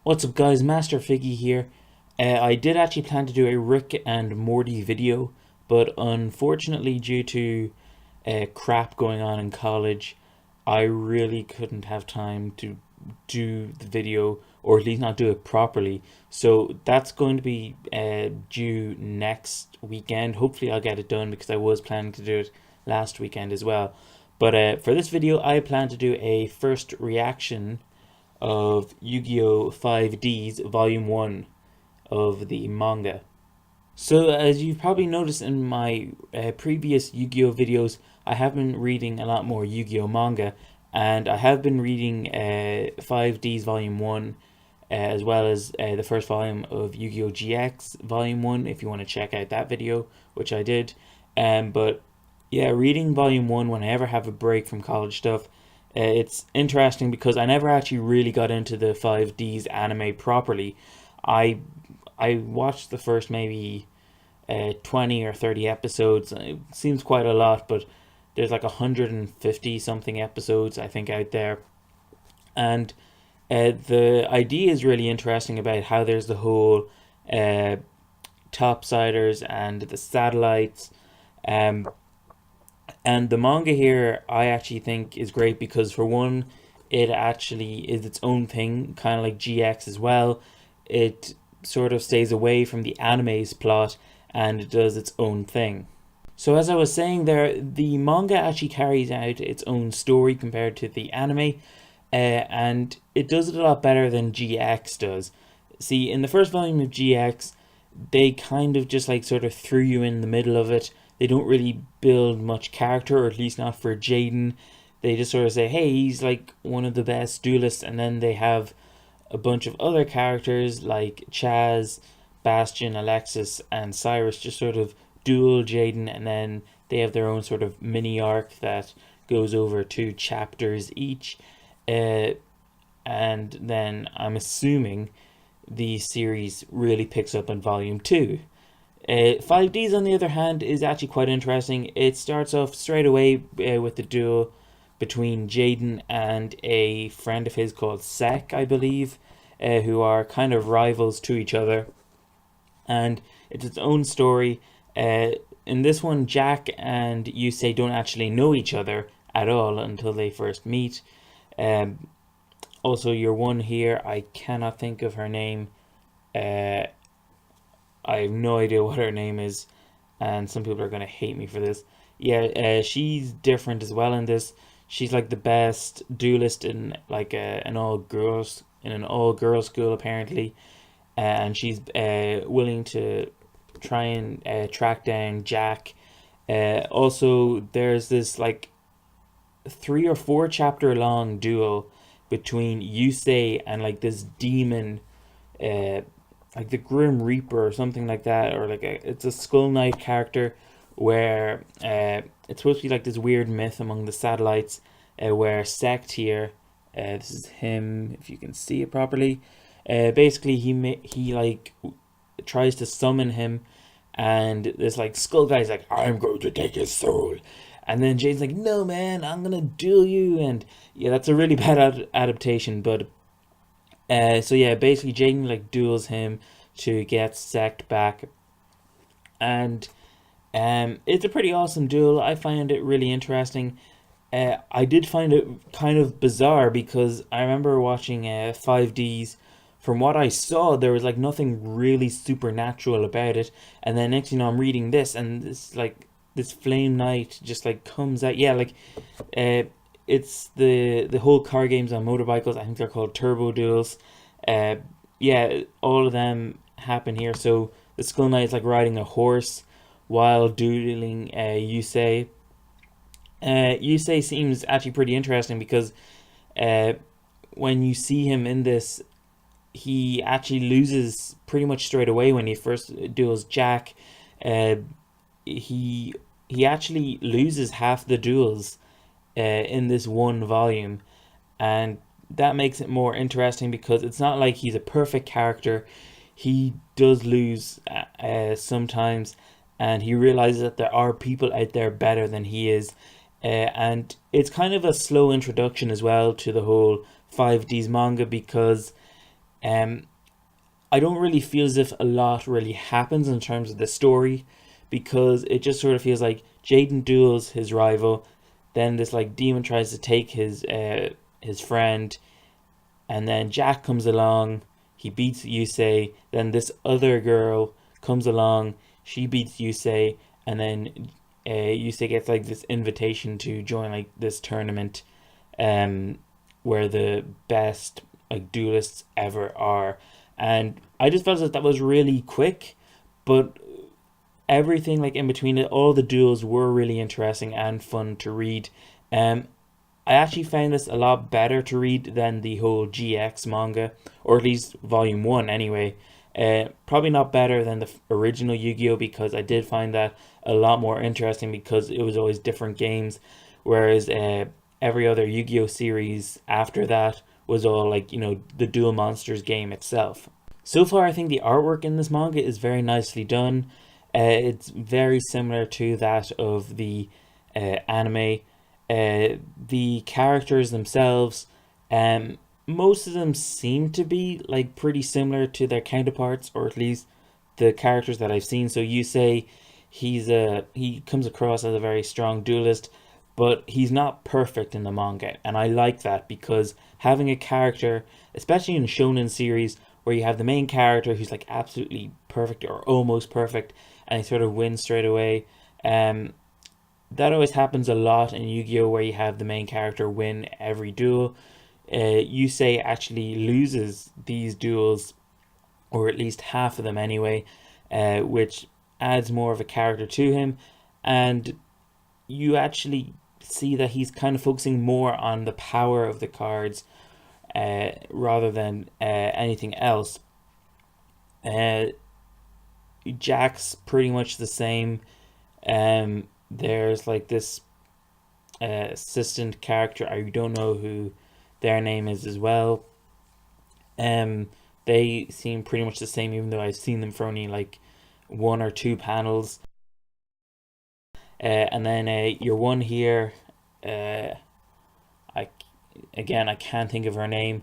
What's up guys, MasterFiggy here. I did actually plan to do a Rick and Morty video, but unfortunately due to crap going on in college, I really couldn't have time to do the video, or at least not do it properly. So that's going to be due next weekend. Hopefully I'll get it done because I was planning to do it last weekend as well. But for this video I plan to do a first reaction of Yu-Gi-Oh! 5Ds Volume 1 of the manga. So as you've probably noticed in my previous Yu-Gi-Oh! Videos, I have been reading a lot more Yu-Gi-Oh! Manga, and I have been reading 5Ds Volume 1 as well as the first volume of Yu-Gi-Oh! GX Volume 1 if you want to check out that video, which I did. But yeah, reading Volume 1 when I ever have a break from college stuff, it's interesting because I never actually really got into the 5Ds anime properly. I watched the first maybe 20 or 30 episodes. It seems quite a lot, but there's like 150 something episodes I think out there. And the idea is really interesting about how there's the whole topsiders and the satellites. And the manga here, I actually think is great because for one, it actually is its own thing, kind of like GX as well. It sort of stays away from the anime's plot and it does its own thing. So as I was saying there, the manga actually carries out its own story compared to the anime, and it does it a lot better than GX does. See, in the first volume of GX, they kind of just like sort of threw you in the middle of it. They don't really build much character, or at least not for Jaden. They just sort of say, hey, he's like one of the best duelists, and then they have a bunch of other characters like Chaz, Bastion, Alexis, and Cyrus just sort of duel Jaden, and then they have their own sort of mini arc that goes over 2 chapters each. And then I'm assuming the series really picks up in volume 2. 5Ds on the other hand is actually quite interesting. It starts off straight away with the duel between Jaden and a friend of his called Sek, I believe, who are kind of rivals to each other. And it's its own story. In this one, Jack and Yusei don't actually know each other at all until they first meet. Also, your one here, I cannot think of her name. I have no idea what her name is, and some people are going to hate me for this. Yeah, she's different as well in this. She's like the best duelist in like an all-girls school apparently, and she's willing to try and track down Jack. Also, there's this like 3 or 4 chapter long duel between Yusei and like this demon, like the Grim Reaper or something like that, or like it's a Skull Knight character where it's supposed to be like this weird myth among the satellites, where Sect here, this is him if you can see it properly, basically he like tries to summon him, and this like Skull guy's like, I'm going to take his soul, and then Jade's like, no man, I'm gonna duel you. And yeah, that's a really bad adaptation, but so yeah, basically Jaden like duels him to get Sect back, and it's a pretty awesome duel. I find it really interesting. I did find it kind of bizarre because I remember watching 5Ds. From what I saw, there was like nothing really supernatural about it, and then next thing you know, I'm reading this, and this Flame Knight just like comes out. Yeah, like it's the whole car games on motorbikes. I think they're called Turbo Duels. Yeah, all of them happen here. So the Skull Knight is like riding a horse while dueling Yusei. Yusei seems actually pretty interesting because when you see him in this, he actually loses pretty much straight away when he first duels Jack. He actually loses half the duels in this one volume, and that makes it more interesting because it's not like he's a perfect character. He does lose sometimes, and he realizes that there are people out there better than he is, and it's kind of a slow introduction as well to the whole 5Ds manga because Um, I don't really feel as if a lot really happens in terms of the story, because it just sort of feels like Jaden duels his rival, then this like demon tries to take his friend, and then Jack comes along, he beats Yusei, then this other girl comes along, she beats Yusei, and then Yusei gets like this invitation to join like this tournament, um, where the best like duelists ever are, and I just felt that that was really quick, but everything like in between it, all the duels were really interesting and fun to read. Um, I actually found this a lot better to read than the whole GX manga, or at least Volume 1 anyway. Probably not better than the original Yu-Gi-Oh! Because I did find that a lot more interesting because it was always different games, whereas every other Yu-Gi-Oh! Series after that was all like, the Duel Monsters game itself. So far, I think the artwork in this manga is very nicely done. It's very similar to that of the anime. The characters themselves, most of them seem to be like pretty similar to their counterparts, or at least the characters that I've seen. So you say he comes across as a very strong duelist, but he's not perfect in the manga, and I like that because having a character, especially in shonen series, where you have the main character who's like absolutely perfect or almost perfect, and he sort of wins straight away. Um, that always happens a lot in Yu-Gi-Oh, where you have the main character win every duel. Yusei actually loses these duels, or at least half of them anyway, which adds more of a character to him, and you actually see that he's kind of focusing more on the power of the cards rather than anything else. Uh, Jack's pretty much the same. There's like this assistant character. I don't know who their name is as well. Um, they seem pretty much the same, even though I've seen them for only like one or two panels. And then your one here, uh, I again I can't think of her name.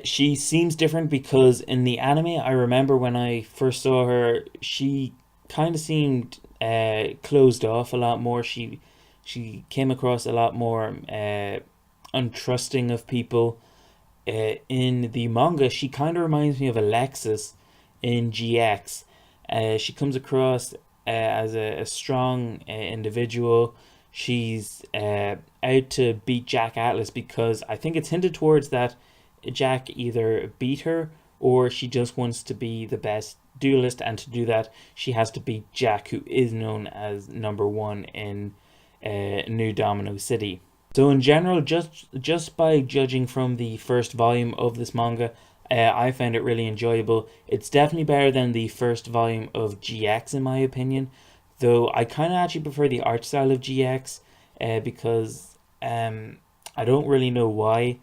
She seems different because in the anime, I remember when I first saw her, she kind of seemed closed off a lot more. She came across a lot more untrusting of people. In the manga, she kind of reminds me of Alexis in GX. She comes across as a strong individual. She's out to beat Jack Atlas because I think it's hinted towards that Jack either beat her or she just wants to be the best duelist, and to do that, she has to beat Jack, who is known as number one in New Domino City. So in general, just by judging from the first volume of this manga, I found it really enjoyable. It's definitely better than the first volume of GX in my opinion, though I kind of actually prefer the art style of GX because I don't really know why.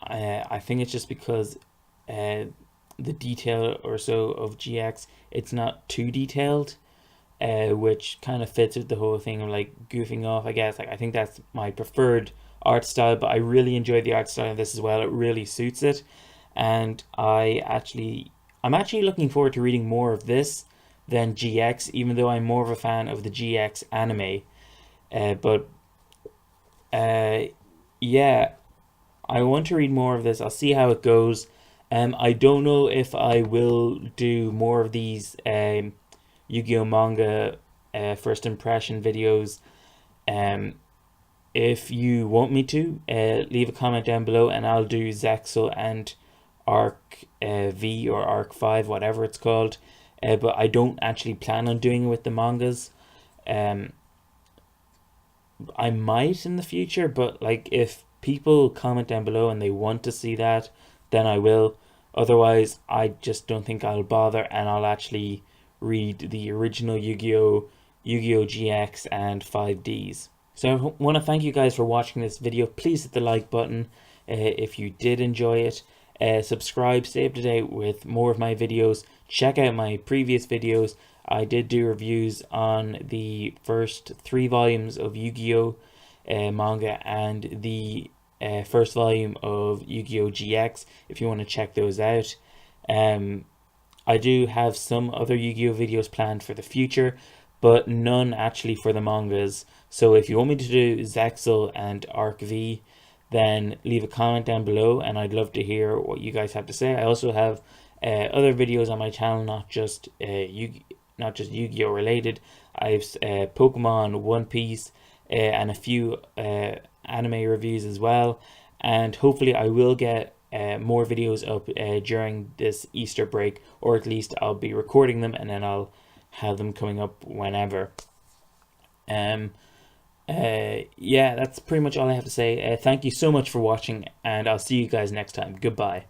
I think it's just because uh, the detail or so of GX, it's not too detailed, which kind of fits with the whole thing of like goofing off. I guess like I think that's my preferred art style, but I really enjoy the art style of this as well. It really suits it, and I'm actually looking forward to reading more of this than GX, even though I'm more of a fan of the GX anime. But uh, yeah, I want to read more of this. I'll see how it goes. I don't know if I will do more of these Yu-Gi-Oh manga first impression videos. Um, if you want me to, leave a comment down below, and I'll do Zexal and Arc V or Arc 5, whatever it's called. But I don't actually plan on doing it with the mangas. Um, I might in the future, but like if people comment down below and they want to see that, then I will. Otherwise, I just don't think I'll bother, and I'll actually read the original Yu-Gi-Oh, Yu-Gi-Oh GX and 5Ds. So I want to thank you guys for watching this video. Please hit the like button if you did enjoy it. Subscribe, stay up to date with more of my videos. Check out my previous videos. I did do reviews on the first 3 volumes of Yu-Gi-Oh manga and the first volume of Yu-Gi-Oh! GX if you want to check those out. Um, I do have some other Yu-Gi-Oh! Videos planned for the future, but none actually for the mangas. So if you want me to do Zexal and Arc V, then leave a comment down below, and I'd love to hear what you guys have to say. I also have other videos on my channel, not just Yu-Gi-Oh! Related. I've Pokemon, One Piece, and a few anime reviews as well. And hopefully I will get more videos up during this Easter break, or at least I'll be recording them and then I'll have them coming up whenever. Um, yeah, that's pretty much all I have to say. Thank you so much for watching, and I'll see you guys next time. Goodbye.